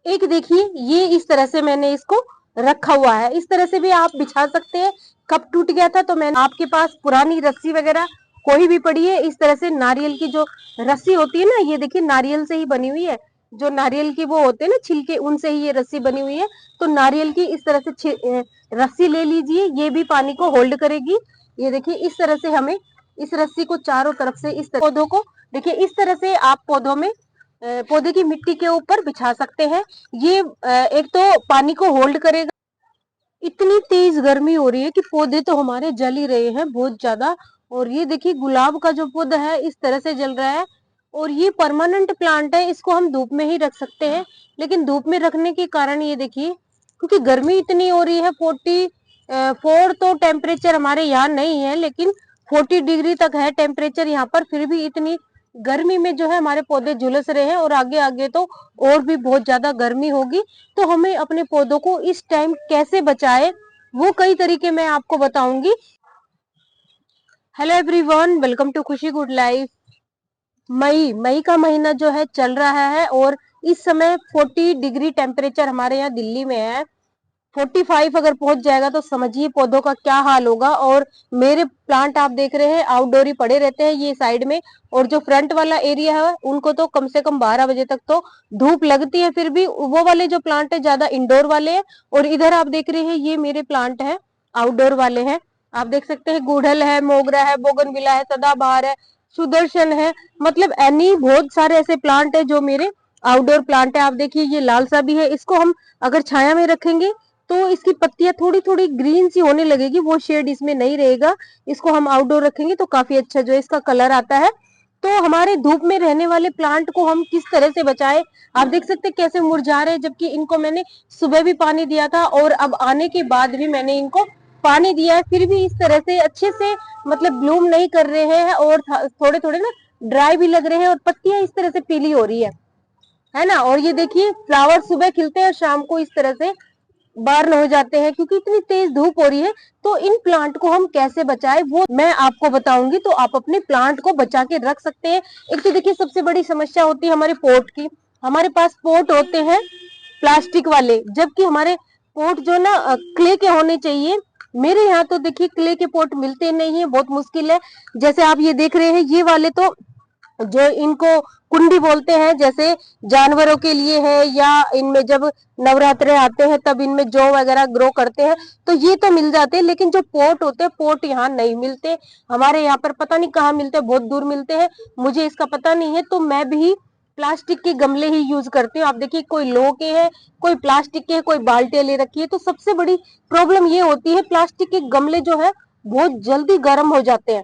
एक देखिए ये इस तरह से मैंने इसको रखा हुआ है, इस तरह से भी आप बिछा सकते हैं। कप टूट गया था तो मैंने, आपके पास पुरानी रस्सी वगैरह कोई भी पड़ी है, इस तरह से नारियल की जो रस्सी होती है ना, ये देखिए नारियल से ही बनी हुई है, जो नारियल की वो होते हैं ना छिलके, उनसे ही ये रस्सी बनी हुई है। तो नारियल की इस तरह से रस्सी ले लीजिए, ये भी पानी को होल्ड करेगी। ये देखिए इस तरह से हमें इस रस्सी को चारों तरफ से इस तरह पौधों को, देखिए इस तरह से आप पौधों में पौधे की मिट्टी के ऊपर बिछा सकते हैं। ये एक तो पानी को होल्ड करेगा। इतनी तेज गर्मी हो रही है कि पौधे तो हमारे जल ही रहे हैं बहुत ज्यादा। और ये देखिए गुलाब का जो पौधा है इस तरह से जल रहा है। और ये परमानेंट प्लांट है, इसको हम धूप में ही रख सकते हैं। लेकिन धूप में रखने के कारण ये देखिए, क्योंकि गर्मी इतनी हो रही है, 44 तो टेम्परेचर हमारे यहाँ नहीं है, लेकिन 40 डिग्री तक है टेम्परेचर यहाँ पर। फिर भी इतनी गर्मी में जो है हमारे पौधे झुलस रहे हैं, और आगे आगे तो और भी बहुत ज्यादा गर्मी होगी। तो हमें अपने पौधों को इस टाइम कैसे बचाए, वो कई तरीके मैं आपको बताऊंगी। हेलो एवरीवन, वेलकम टू खुशी गुड लाइफ। मई मई का महीना जो है चल रहा है, और इस समय 40 डिग्री टेम्परेचर हमारे यहाँ दिल्ली में है। 45 अगर पहुंच जाएगा तो समझिए पौधों का क्या हाल होगा। और मेरे प्लांट आप देख रहे हैं आउटडोर ही पड़े रहते हैं ये साइड में, और जो फ्रंट वाला एरिया है उनको तो कम से कम 12 बजे तक तो धूप लगती है, फिर भी वो वाले जो प्लांट है ज्यादा इंडोर वाले हैं। और इधर आप देख रहे हैं ये मेरे प्लांट है आउटडोर वाले हैं। आप देख सकते हैं गुड़हल है, मोगरा है, बोगनविला है, सदाबहार है, सुदर्शन है, मतलब एनी बहुत सारे ऐसे प्लांट है जो मेरे आउटडोर प्लांट है। आप देखिए ये लाल सा भी है, इसको हम अगर छाया में रखेंगे तो इसकी पत्तियां थोड़ी थोड़ी ग्रीन सी होने लगेगी, वो शेड इसमें नहीं रहेगा। इसको हम आउटडोर रखेंगे तो काफी अच्छा जो है इसका कलर आता है। तो हमारे धूप में रहने वाले प्लांट को हम किस तरह से बचाएं। आप देख सकते हैं कैसे मुरझा रहे हैं, जबकि इनको मैंने सुबह भी पानी दिया था, और अब आने के बाद भी मैंने इनको पानी दिया है, फिर भी इस तरह से अच्छे से मतलब ब्लूम नहीं कर रहे हैं, और थोड़े थोड़े ना ड्राई भी लग रहे हैं, और पत्तियां इस तरह से पीली हो रही है ना। और ये देखिए फ्लावर सुबह खिलते हैं और शाम को इस तरह से बर्न हो जाते हैं, क्योंकि इतनी तेज धूप हो रही है। तो इन प्लांट को हम कैसे बचाएं वो मैं आपको बताऊंगी, तो आप अपने प्लांट को बचा के रख सकते हैं। एक तो देखिए सबसे बड़ी समस्या होती है हमारे पोट की। हमारे पास पोट होते हैं प्लास्टिक वाले, जबकि हमारे पोट जो ना क्ले के होने चाहिए। मेरे यहाँ तो देखिए क्ले के पोट मिलते नहीं है, बहुत मुश्किल है। जैसे आप ये देख रहे हैं ये वाले तो जो इनको कुंडी बोलते हैं, जैसे जानवरों के लिए है, या इनमें जब नवरात्रे आते हैं तब इनमें जौ वगैरह ग्रो करते हैं, तो ये तो मिल जाते हैं। लेकिन जो पोट होते हैं, पोट यहाँ नहीं मिलते। हमारे यहाँ पर पता नहीं कहाँ मिलते हैं, बहुत दूर मिलते हैं, मुझे इसका पता नहीं है। तो मैं भी प्लास्टिक के गमले ही यूज करती हूँ। आप देखिए कोई लो के है, कोई प्लास्टिक के है, कोई बाल्टी ले रखी है। तो सबसे बड़ी प्रॉब्लम ये होती है प्लास्टिक के गमले जो है बहुत जल्दी गर्म हो जाते हैं,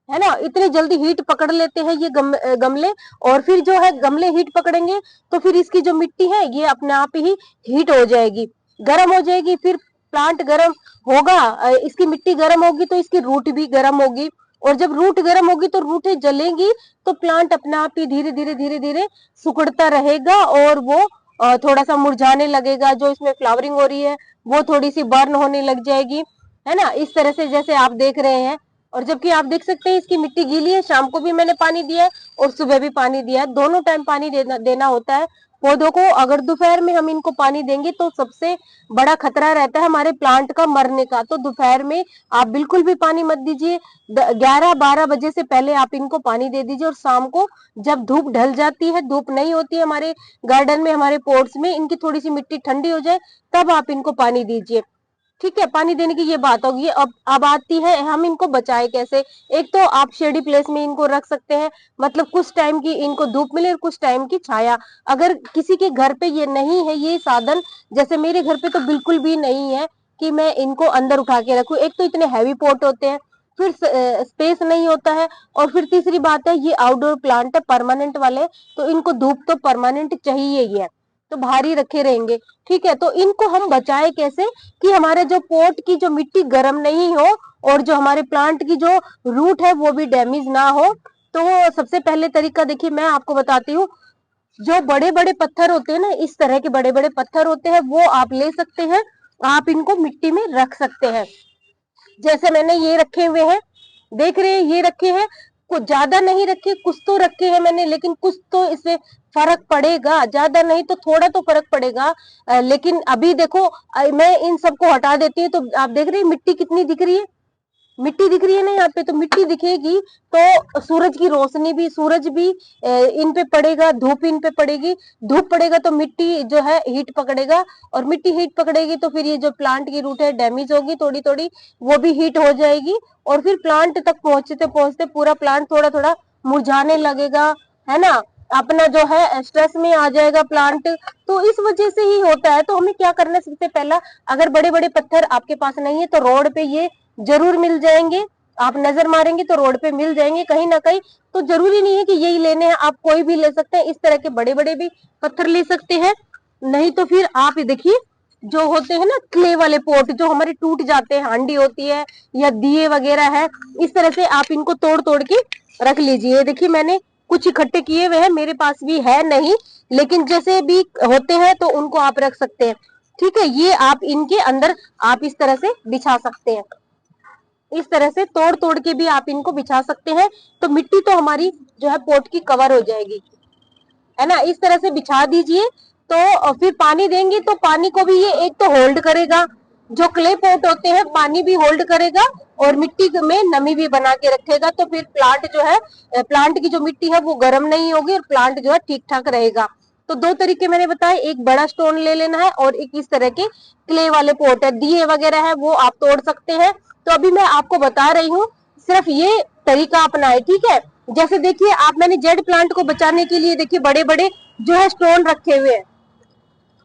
है ना, इतनी जल्दी हीट पकड़ लेते हैं ये गमले। और फिर जो है गमले हीट पकड़ेंगे तो फिर इसकी जो मिट्टी है ये अपने आप ही हीट हो जाएगी, गर्म हो जाएगी। फिर प्लांट गर्म होगा, इसकी मिट्टी गर्म होगी तो इसकी रूट भी गर्म होगी। और जब रूट गर्म होगी तो रूटें जलेंगी, तो प्लांट अपने आप ही धीरे धीरे धीरे धीरे सिकुड़ता रहेगा, और वो थोड़ा सा मुरझाने लगेगा। जो इसमें फ्लावरिंग हो रही है वो थोड़ी सी बर्न होने लग जाएगी, है ना, इस तरह से जैसे आप देख रहे हैं। और जबकि आप देख सकते हैं इसकी मिट्टी गीली है, शाम को भी मैंने पानी दिया है और सुबह भी पानी दिया है, दोनों टाइम पानी देना होता है पौधों को। अगर दोपहर में हम इनको पानी देंगे तो सबसे बड़ा खतरा रहता है हमारे प्लांट का मरने का। तो दोपहर में आप बिल्कुल भी पानी मत दीजिए, 11-12 बजे से पहले आप इनको पानी दे दीजिए। और शाम को जब धूप ढल जाती है, धूप नहीं होती है हमारे गार्डन में, हमारे पोर्ट्स में, इनकी थोड़ी सी मिट्टी ठंडी हो जाए तब आप इनको पानी दीजिए। ठीक है, पानी देने की ये बात होगी। अब आती है हम इनको बचाए कैसे। एक तो आप शेडी प्लेस में इनको रख सकते हैं, मतलब कुछ टाइम की इनको धूप मिले और कुछ टाइम की छाया। अगर किसी के घर पे ये नहीं है ये साधन, जैसे मेरे घर पे तो बिल्कुल भी नहीं है कि मैं इनको अंदर उठा के रखूं। एक तो इतने हैवी पॉट होते हैं, फिर स्पेस नहीं होता है, और फिर तीसरी बात है ये आउटडोर प्लांट है परमानेंट वाले, तो इनको धूप तो परमानेंट चाहिए ही है, तो भारी रखे रहेंगे। ठीक है, तो इनको हम बचाए कैसे कि हमारे जो पोट की जो मिट्टी गर्म नहीं हो, और जो हमारे प्लांट की जो रूट है वो भी डैमेज ना हो। तो सबसे पहले तरीका देखिए मैं आपको बताती हूँ। जो बड़े बड़े पत्थर होते हैं ना, इस तरह के बड़े बड़े पत्थर होते हैं, वो आप ले सकते हैं, आप इनको मिट्टी में रख सकते हैं। जैसे मैंने ये रखे हुए हैं, देख रहे हैं ये रखे हैं। कुछ ज्यादा नहीं रखे, कुछ तो रखे हैं मैंने, लेकिन कुछ तो इससे फर्क पड़ेगा, ज्यादा नहीं तो थोड़ा तो फर्क पड़ेगा। लेकिन अभी देखो, मैं इन सबको हटा देती हूँ तो आप देख रहे हैं मिट्टी कितनी दिख रही है, मिट्टी दिख रही है ना यहाँ पे, तो मिट्टी दिखेगी तो सूरज की रोशनी भी, सूरज भी इन पे पड़ेगा, धूप इन पे पड़ेगी, धूप पड़ेगा तो मिट्टी जो है हीट पकड़ेगा, और मिट्टी हीट पकड़ेगी तो फिर ये जो प्लांट की रूट है डैमेज होगी थोड़ी थोड़ी, वो भी हीट हो जाएगी, और फिर प्लांट तक पहुंचते पहुंचते पूरा प्लांट थोड़ा थोड़ा मुरझाने लगेगा, है ना, अपना जो है स्ट्रेस में आ जाएगा प्लांट। तो इस वजह से ही होता है। तो हमें क्या करना है, सबसे पहला, अगर बड़े बड़े पत्थर आपके पास नहीं है तो रोड पे ये जरूर मिल जाएंगे, आप नजर मारेंगे तो रोड पे मिल जाएंगे कहीं ना कहीं। तो जरूरी नहीं है कि यही लेने हैं, आप कोई भी ले सकते हैं, इस तरह के बड़े बड़े भी पत्थर ले सकते हैं। नहीं तो फिर आप देखिए, जो होते हैं ना क्ले वाले पोट जो हमारे टूट जाते हैं, हांडी होती है या दिए वगैरह है, इस तरह से आप इनको तोड़ तोड़ के रख लीजिए। देखिए मैंने कुछ इकट्ठे किए हुए हैं, मेरे पास भी है नहीं, लेकिन जैसे भी होते हैं तो उनको आप रख सकते हैं। ठीक है, ये आप इनके अंदर आप इस तरह से बिछा सकते हैं, इस तरह से तोड़ तोड़ के भी आप इनको बिछा सकते हैं। तो मिट्टी तो हमारी जो है पोट की कवर हो जाएगी, है ना, इस तरह से बिछा दीजिए। तो फिर पानी देंगे तो पानी को भी ये एक तो होल्ड करेगा, जो क्ले पोट होते हैं पानी भी होल्ड करेगा और मिट्टी में नमी भी बना के रखेगा। तो फिर प्लांट जो है, प्लांट की जो मिट्टी है वो गर्म नहीं होगी और प्लांट जो है ठीक ठाक रहेगा। तो दो तरीके मैंने बताए, एक बड़ा स्टोन ले लेना है और एक इस तरह के क्ले वाले पोट है, दिए वगैरह है वो आप तोड़ सकते हैं। तो अभी मैं आपको बता रही हूँ, सिर्फ ये तरीका अपनाए, ठीक है। जैसे देखिए, आप मैंने जेड प्लांट को बचाने के लिए देखिए बड़े बड़े जो है स्टोन रखे हुए हैं,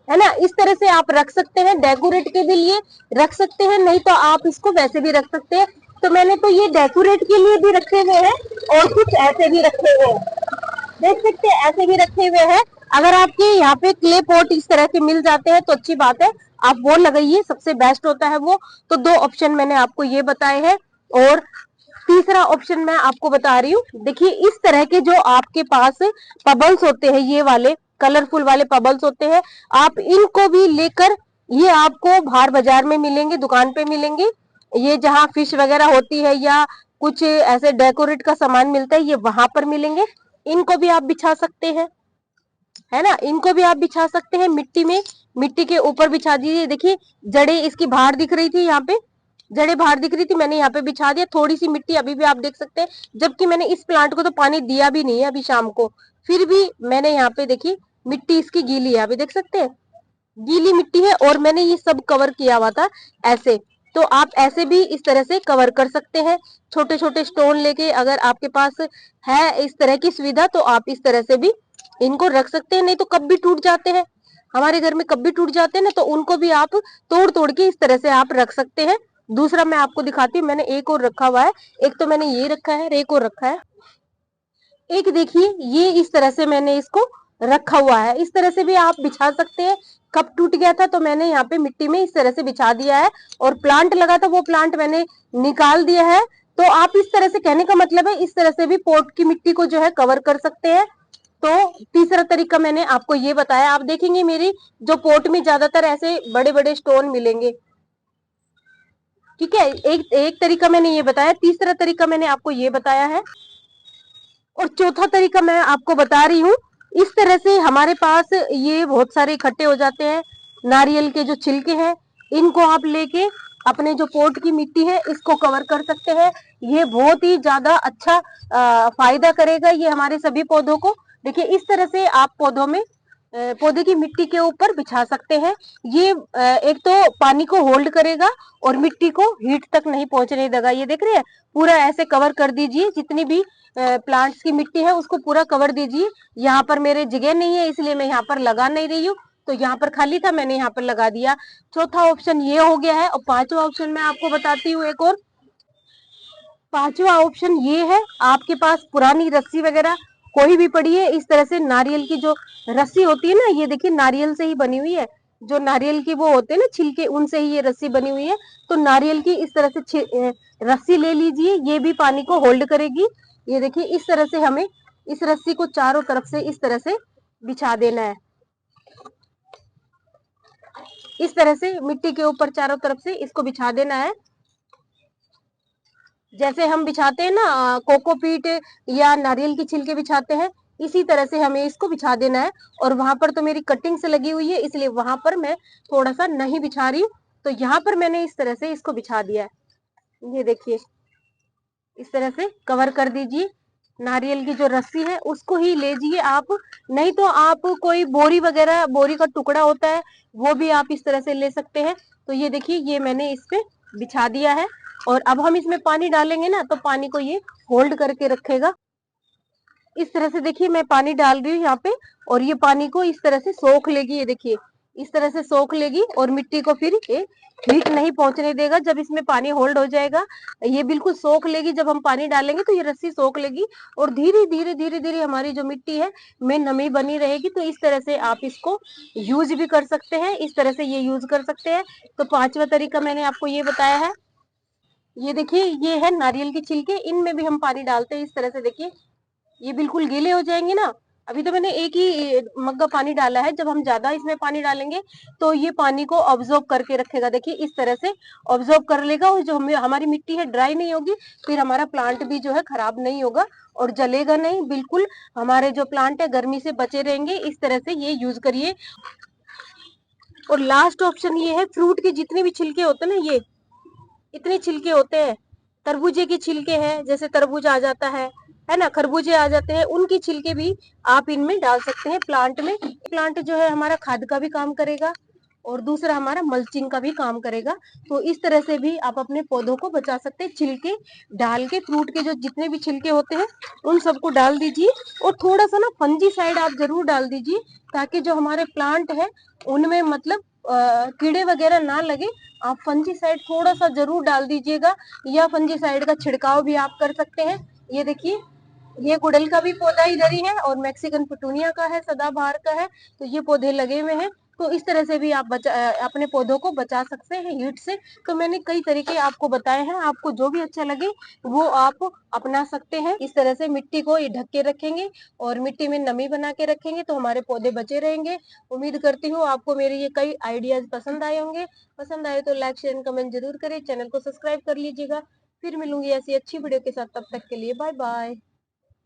है ना, इस तरह से आप रख सकते हैं, डेकोरेट के भी लिए रख सकते हैं, नहीं तो आप इसको वैसे भी रख सकते हैं। तो मैंने तो ये डेकोरेट के लिए भी रखे हुए हैं और कुछ ऐसे भी रखे हुए हैं, देख सकते हैं ऐसे भी रखे हुए हैं। अगर आपके यहाँ पे क्ले पॉट इस तरह के मिल जाते हैं तो अच्छी बात है, आप वो लगाइए, सबसे बेस्ट होता है वो। तो दो ऑप्शन मैंने आपको ये बताए हैं, और तीसरा ऑप्शन मैं आपको बता रही हूँ। देखिए इस तरह के जो आपके पास पबल्स होते हैं, ये वाले कलरफुल वाले पबल्स होते हैं, आप इनको भी लेकर, ये आपको बाहर बाजार में मिलेंगे, दुकान पे मिलेंगे, ये जहाँ फिश वगैरह होती है या कुछ ऐसे डेकोरेट का सामान मिलता है, ये वहां पर मिलेंगे। इनको भी आप बिछा सकते हैं, है ना, इनको भी आप बिछा सकते हैं मिट्टी में, मिट्टी के ऊपर बिछा दीजिए। देखिए जड़ें इसकी बाहर दिख रही थी, यहाँ पे जड़ें बाहर दिख रही थी, मैंने यहाँ पे बिछा दिया, थोड़ी सी मिट्टी अभी भी आप देख सकते हैं, जबकि मैंने इस प्लांट को तो पानी दिया भी नहीं है अभी शाम को, फिर भी मैंने यहाँ पे देखिए मिट्टी इसकी गीली है, अभी देख सकते हैं गीली मिट्टी है, और मैंने ये सब कवर किया हुआ था ऐसे। तो आप ऐसे भी इस तरह से कवर कर सकते हैं, छोटे छोटे स्टोन लेके, अगर आपके पास है इस तरह की सुविधा तो आप इस तरह से भी इनको रख सकते हैं। नहीं तो कब भी टूट जाते हैं, हमारे घर में कब भी टूट जाते हैं ना, तो उनको भी आप तोड़ तोड़ के इस तरह से आप रख सकते हैं। दूसरा मैं आपको दिखाती हूँ, मैंने एक और रखा हुआ है, एक तो मैंने ये रखा है, एक और रखा है, एक देखिए ये इस तरह से मैंने इसको रखा हुआ है, इस तरह से भी आप बिछा सकते हैं। कप टूट गया था तो मैंने यहाँ पे मिट्टी में इस तरह से बिछा दिया है, और प्लांट लगा था वो प्लांट मैंने निकाल दिया है। तो आप इस तरह से, कहने का मतलब है इस तरह से भी पोट की मिट्टी को जो है कवर कर सकते हैं। तो तीसरा तरीका मैंने आपको ये बताया, आप देखेंगे मेरी जो पोट में ज्यादातर ऐसे बड़े बड़े स्टोन मिलेंगे, ठीक है। एक एक तरीका मैंने ये बताया, तीसरा तरीका मैंने आपको ये बताया है, और चौथा तरीका मैं आपको बता रही हूँ। इस तरह से हमारे पास ये बहुत सारे इकट्ठे हो जाते हैं, नारियल के जो छिलके हैं इनको आप लेके अपने जो पोट की मिट्टी है इसको कवर कर सकते हैं। ये बहुत ही ज्यादा अच्छा फायदा करेगा ये हमारे सभी पौधों को। देखिए इस तरह से आप पौधों में पौधे की मिट्टी के ऊपर बिछा सकते हैं। ये एक तो पानी को होल्ड करेगा और मिट्टी को हीट तक नहीं पहुंचने देगा। ये देख रहे हैं, पूरा ऐसे कवर कर दीजिए, जितनी भी प्लांट्स की मिट्टी है उसको पूरा कवर दीजिए। यहाँ पर मेरे जगह नहीं है इसलिए मैं यहाँ पर लगा नहीं रही हूँ, तो यहाँ पर खाली था मैंने यहाँ पर लगा दिया। चौथा ऑप्शन ये हो गया है, और पांचवा ऑप्शन मैं आपको बताती हूँ एक और। पांचवा ऑप्शन ये है, आपके पास पुरानी रस्सी वगैरह कोई भी पड़ी है, इस तरह से नारियल की जो रस्सी होती है ना, ये देखिए नारियल से ही बनी हुई है, जो नारियल की वो होते हैं ना छिलके, उनसे ही ये रस्सी बनी हुई है। तो नारियल की इस तरह से रस्सी ले लीजिए, ये भी पानी को होल्ड करेगी। ये देखिए इस तरह से हमें इस रस्सी को चारों तरफ से इस तरह से बिछा देना है, इस तरह से मिट्टी के ऊपर चारों तरफ से इसको बिछा देना है। जैसे हम बिछाते हैं ना कोकोपीट या नारियल की छिलके बिछाते हैं, इसी तरह से हमें इसको बिछा देना है। और वहां पर तो मेरी कटिंग से लगी हुई है, इसलिए वहां पर मैं थोड़ा सा नहीं बिछा रही हूँ। तो यहाँ पर मैंने इस तरह से इसको बिछा दिया है। ये देखिए, इस तरह से कवर कर दीजिए। नारियल की जो रस्सी है उसको ही लीजिए आप, नहीं तो आप कोई बोरी वगैरह, बोरी का टुकड़ा होता है, वो भी आप इस तरह से ले सकते हैं। तो ये देखिए, ये मैंने इस पे बिछा दिया है। और अब हम इसमें पानी डालेंगे ना, तो पानी को ये होल्ड करके रखेगा। इस तरह से देखिए, मैं पानी डाल रही हूँ यहाँ पे, और ये पानी को इस तरह से सोख लेगी। ये देखिए, इस तरह से सोख लेगी और मिट्टी को फिर ये हीट नहीं पहुंचने देगा। जब इसमें पानी होल्ड हो जाएगा, ये बिल्कुल सोख लेगी। जब हम पानी डालेंगे तो ये रस्सी सोख लेगी, और धीरे धीरे धीरे धीरे हमारी जो मिट्टी है में नमी बनी रहेगी। तो इस तरह से आप इसको यूज भी कर सकते हैं, इस तरह से ये यूज कर सकते हैं। तो पांचवा तरीका मैंने आपको ये बताया है। ये देखिए, ये है नारियल के छिलके, इनमें भी हम पानी डालते हैं। इस तरह से देखिए, ये बिल्कुल गीले हो जाएंगे ना। अभी तो मैंने एक ही मग्गा पानी डाला है, जब हम ज्यादा इसमें पानी डालेंगे तो ये पानी को ऑब्जॉर्ब करके रखेगा। देखिए, इस तरह से ऑब्जॉर्ब कर लेगा, और जो हमारी मिट्टी है ड्राई नहीं होगी, फिर हमारा प्लांट भी जो है खराब नहीं होगा और जलेगा नहीं। बिल्कुल हमारे जो प्लांट है गर्मी से बचे रहेंगे। इस तरह से ये यूज करिए। और लास्ट ऑप्शन ये है, फ्रूट के जितने भी छिलके होते हैं ना, ये इतने छिलके होते हैं। तरबूजे के छिलके हैं, जैसे तरबूज आ जाता है ना, खरबूजे आ जाते हैं, उनके छिलके भी आप इनमें डाल सकते हैं प्लांट में। प्लांट जो है हमारा खाद का भी काम करेगा, और दूसरा हमारा मल्चिंग का भी काम करेगा। तो इस तरह से भी आप अपने पौधों को बचा सकते हैं। छिलके डाल के, फ्रूट के जो जितने भी छिलके होते हैं उन सबको डाल दीजिए। और थोड़ा सा ना फंजीसाइड आप जरूर डाल दीजिए, ताकि जो हमारे प्लांट है उनमें मतलब कीड़े वगैरह ना लगे। आप फंजीसाइड थोड़ा सा जरूर डाल दीजिएगा, या फंजीसाइड का छिड़काव भी आप कर सकते हैं। ये देखिए, ये गुड़हल का भी पौधा इधर ही है, और मैक्सिकन पिटूनिया का है, सदाबहार का है। तो ये पौधे लगे हुए हैं। तो इस तरह से भी आप अपने पौधों को बचा सकते हैं हीट से। तो मैंने कई तरीके आपको बताए हैं, आपको जो भी अच्छा लगे वो आप अपना सकते हैं। इस तरह से मिट्टी को ये ढक के रखेंगे, और मिट्टी में नमी बना के रखेंगे, तो हमारे पौधे बचे रहेंगे। उम्मीद करती हूँ आपको मेरे ये कई आइडियाज पसंद आए होंगे। पसंद आए तो लाइक शेयर कमेंट जरूर करें, चैनल को सब्सक्राइब कर लीजिएगा। फिर मिलूंगी ऐसी अच्छी वीडियो के साथ, तब तक के लिए बाय बाय।